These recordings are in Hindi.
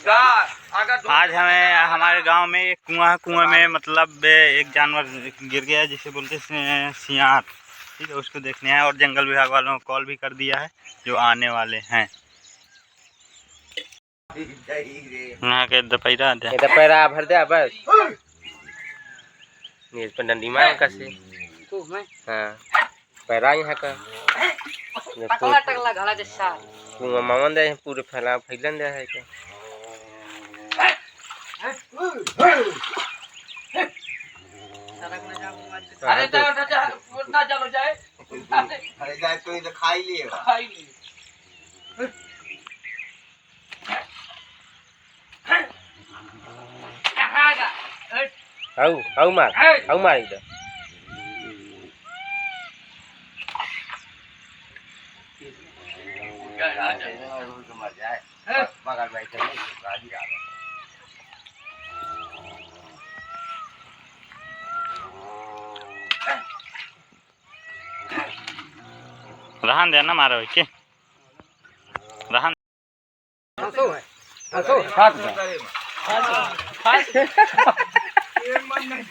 आज हमें हमारे गांव में एक कुआं में मतलब एक जानवर गिर गया है जिसे बोलते हैं सियार। ठीक है, उसको देखने आए और जंगल विभाग वालों को कॉल भी कर दिया है जो आने वाले हैं। के दोपहरा भर दे बस नीज पर डंडी मार कसे हां पैरा यहां का टकला टकला घाला जैसा कुआं मामन दे पूरे फैलन दे है के अरे ना चलो जाए अरे जाए तो इधर खाई लिए आओ मार इधर मर जाए मगर भाई चलो गाड़ी आ रहन देना मारो के रहन हंसो ये मन नहीं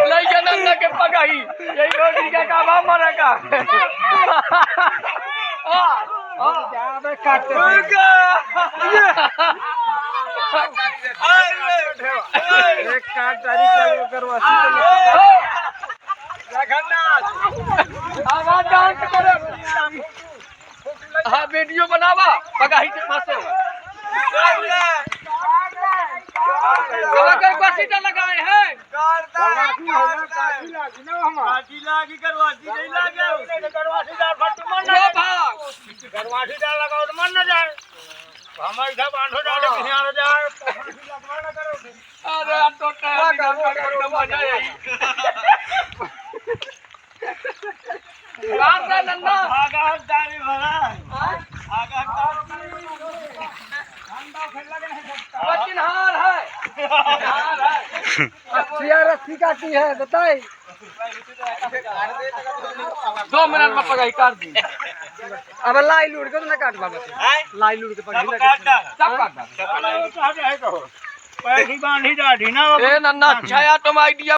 लई के पकाई यही रोटी का काबा मारा का जाबे काट एक काट तारी चलो करवासी आवाज डांस करे हां वीडियो बनावा पगाही के पासे कल बसीटा लगाए हैं काटी लागी करवासी नहीं लागे करवासी दार फट मन ना भाग करवासी दार लगाओ तो मन ना जाए हम इधर बांधो जाओ ध्यान जाए लगवा ना करो अरे अब तो टाइम मजा आई बात है नन्ना आगा दारी भरा आगा ठंडा खेलना नहीं सकता लेकिन हार है अच्छी रस्सी काटी है बताई 2 मिनट में पगाई काट दी अब लाई लूट के तो ना काट पाबे लाई लूट के पगाई सब काट दा पैसी बांधी दाढ़ी ना ए नन्ना अच्छा या तुम आइडिया